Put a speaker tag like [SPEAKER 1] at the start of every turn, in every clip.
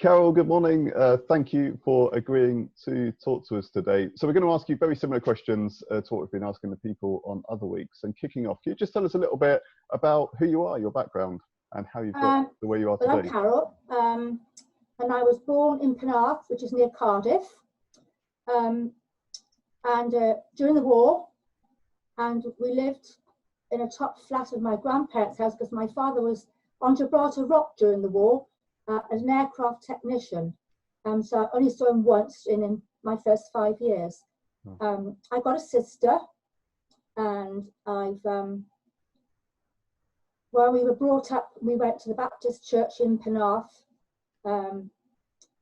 [SPEAKER 1] Carole, good morning. Thank you for agreeing to talk to us today. So we're going to ask you very similar questions to what we've been asking the people on other weeks. And kicking off, can you just tell us a little bit about who you are, your background, and how you've got the way you are today?
[SPEAKER 2] Well, I'm Carole, and I was born in Penarth, which is near Cardiff, and during the war, and we lived in a top flat of my grandparents' house because my father was on Gibraltar Rock during the war as an aircraft technician. So I only saw him once in my first 5 years. I've got a sister, and while we were brought up, we went to the Baptist church in Penarth,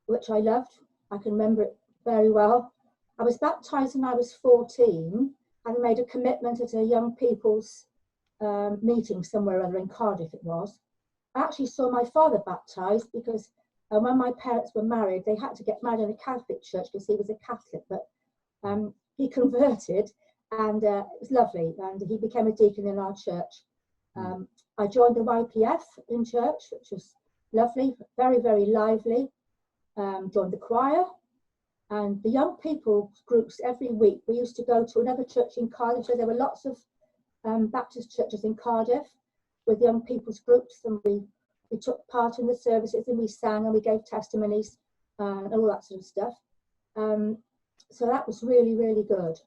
[SPEAKER 2] which I loved. I can remember it very well. I was baptised when I was 14, and made a commitment at a young people's meeting somewhere or other in Cardiff it was. I actually saw my father baptised because when my parents were married, they had to get married in a Catholic church because he was a Catholic, but he converted, and it was lovely, and he became a deacon in our church. I joined the YPF in church, which was lovely, very, very lively. Joined the choir, and the young people groups every week. We used to go to another church in Cardiff, so there were lots of Baptist churches in Cardiff with young people's groups, and we took part in the services, and we sang, and we gave testimonies and all that sort of stuff. So that was really, really good.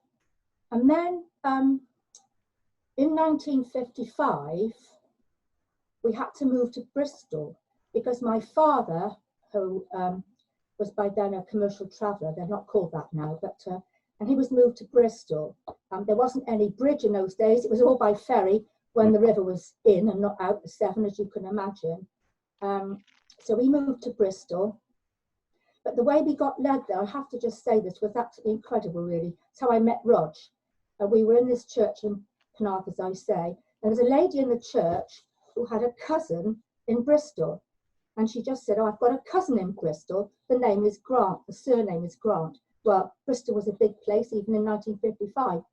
[SPEAKER 2] And then in 1955, we had to move to Bristol because my father, who was by then a commercial traveller, they're not called that now, but and he was moved to Bristol. There wasn't any bridge in those days, it was all by ferry when the river was in and not out the Severn, as you can imagine. So we moved to Bristol, but the way we got led there, I have to just say this, was absolutely incredible, really. It's how I met Rog. We were in this church in Penarth, as I say. There was a lady in the church who had a cousin in Bristol, and she just said, "Oh, I've got a cousin in Bristol. The name is Grant. The surname is Grant." Well, Bristol was a big place, even in 1955.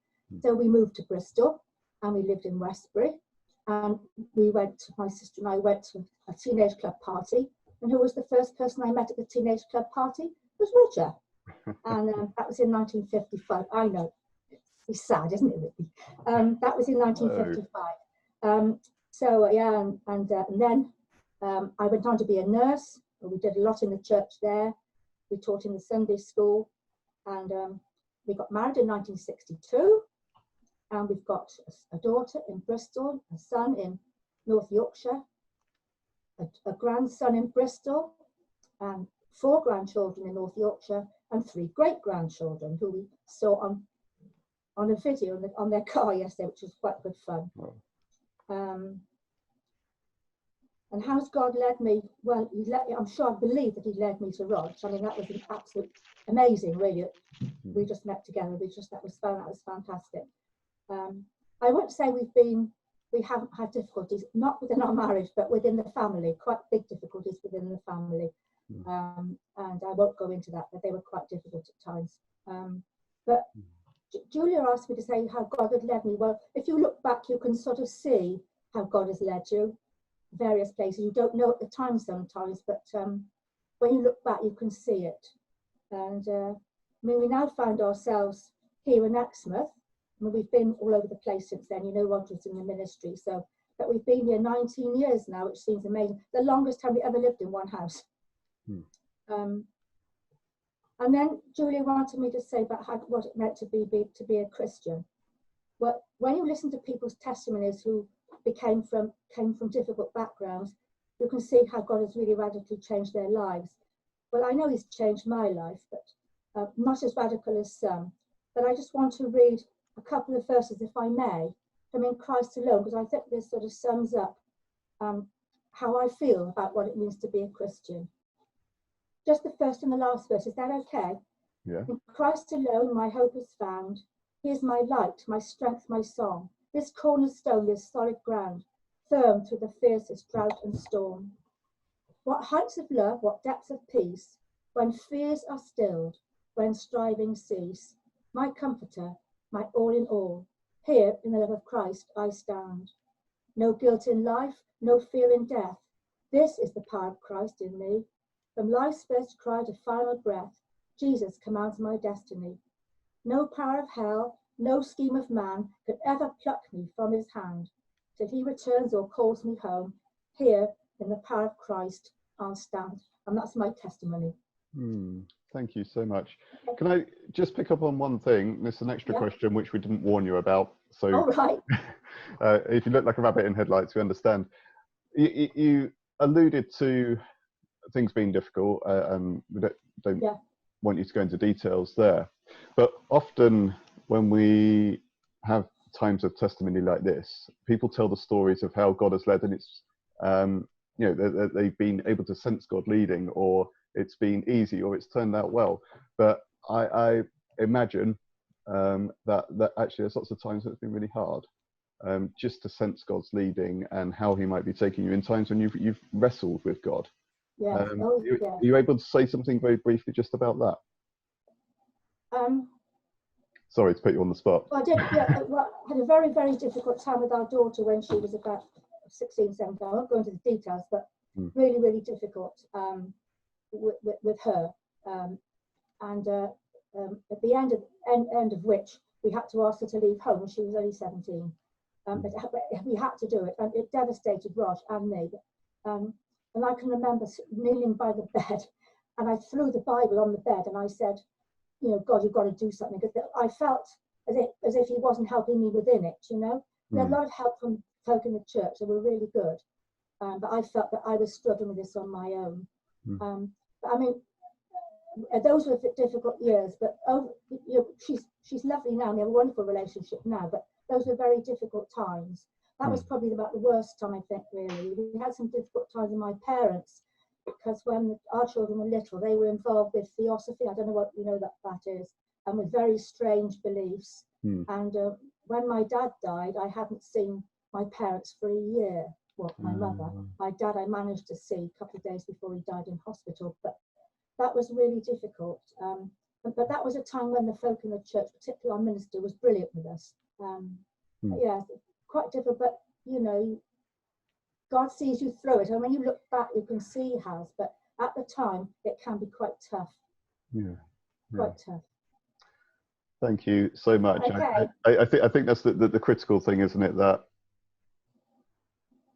[SPEAKER 2] So we moved to Bristol, and we lived in Westbury. And my sister and I went to a teenage club party. And who was the first person I met at the teenage club party? It was Roger. And that was in 1955. I know, it's sad, isn't it, really? That was in 1955. So yeah, and then I went on to be a nurse. We did a lot in the church there. We taught in the Sunday school, and we got married in 1962. And we've got a daughter in Bristol, a son in North Yorkshire, a grandson in Bristol, and 4 grandchildren in North Yorkshire, and 3 great-grandchildren who we saw on a video on their car yesterday, which was quite good fun. And how's God led me? Well, I'm sure I believe that he led me to Rog. I mean, that was absolutely amazing, really. We just met together. That was fun. That was fantastic. I won't say we haven't had difficulties, not within our marriage, but within the family, quite big difficulties within the family. And I won't go into that, but they were quite difficult at times. But Julia asked me to say how God had led me. Well, if you look back, you can sort of see how God has led you, various places. You don't know at the time sometimes, but when you look back, you can see it. And I mean, we now find ourselves here in Exmouth. I mean, we've been all over the place since then. You know, Roger's in the ministry, so but we've been here 19 years now, which seems amazing. The longest time we ever lived in one house. And then Julia wanted me to say about what it meant to be a Christian. Well, when you listen to people's testimonies who came from difficult backgrounds, you can see how God has really radically changed their lives. Well, I know he's changed my life, but not as radical as some. But I just want to read a couple of verses, if I may, from In Christ Alone, because I think this sort of sums up how I feel about what it means to be a Christian. Just the first and the last verse, is that okay?
[SPEAKER 1] Yeah.
[SPEAKER 2] In Christ alone my hope is found. He is my light, my strength, my song. This cornerstone, this solid ground, firm through the fiercest drought and storm. What heights of love, what depths of peace, when fears are stilled, when strivings cease. My comforter, my all in all, here in the love of Christ I stand. No guilt in life, no fear in death. This is the power of Christ in me. From life's first cry to final breath, Jesus commands my destiny. No power of hell, no scheme of man could ever pluck me from his hand. Till he returns or calls me home, here in the power of Christ I'll stand. And that's my testimony.
[SPEAKER 1] Thank you so much. Can I just pick up on one thing? This is an extra question which we didn't warn you about. So
[SPEAKER 2] all right.
[SPEAKER 1] If you look like a rabbit in headlights, we understand. You alluded to things being difficult, and we don't want you to go into details there. But often when we have times of testimony like this, people tell the stories of how God has led, and it's they've been able to sense God leading, or it's been easy, or it's turned out well. But I imagine that actually there's lots of times that it's been really hard, just to sense God's leading and how he might be taking you in times when you've wrestled with God.
[SPEAKER 2] Are
[SPEAKER 1] you able to say something very briefly just about that? Sorry to put you on the spot.
[SPEAKER 2] I did. I had a very, very difficult time with our daughter when she was about 16, 17. I won't go into the details, but really, really difficult with her. At the end of which we had to ask her to leave home. She was only 17. We had to do it, and it devastated Rog and me. And I can remember kneeling by the bed, and I threw the Bible on the bed, and I said, God, you've got to do something, because I felt as if he wasn't helping me within it. We had a lot of help from folk in the church that were really good, but I felt that I was struggling with this on my own. But I mean, those were difficult years, but she's lovely now, and we have a wonderful relationship now, but those were very difficult times. That was probably about the worst time, I think, really. We had some difficult times with my parents, because when our children were little, they were involved with theosophy. I don't know what that is, and with very strange beliefs. And when my dad died, I hadn't seen my parents for a year. Well, my mother. My dad I managed to see a couple of days before he died in hospital, but that was really difficult. But that was a time when the folk in the church, particularly our minister, was brilliant with us. Yeah, quite difficult, but God sees you through it, and when you look back, you can see he has. But at the time, it can be quite tough. Quite tough.
[SPEAKER 1] Thank you so much.
[SPEAKER 2] Okay.
[SPEAKER 1] I think that's the critical thing, isn't it? That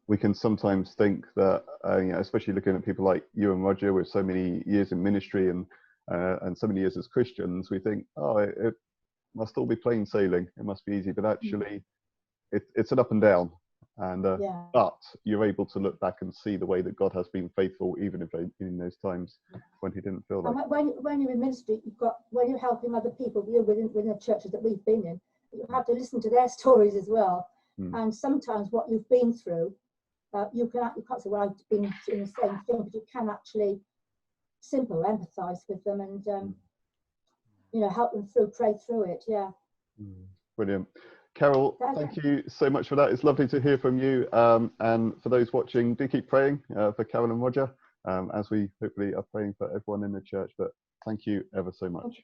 [SPEAKER 1] we can sometimes think that, especially looking at people like you and Roger with so many years in ministry and so many years as Christians, we think, it must all be plain sailing. It must be easy, but actually, it's an up and down. And but you're able to look back and see the way that God has been faithful, even if in those times when he didn't feel like.
[SPEAKER 2] And when you're in ministry, when you're helping other people within the churches that we've been in, you have to listen to their stories as well. And sometimes what you've been through, you can't say, well, I've been in the same thing, but you can actually empathise with them and help them pray through it. Yeah.
[SPEAKER 1] Brilliant. Carole, thank you so much for that. It's lovely to hear from you. And for those watching, do keep praying for Carole and Roger, as we hopefully are praying for everyone in the church. But thank you ever so much.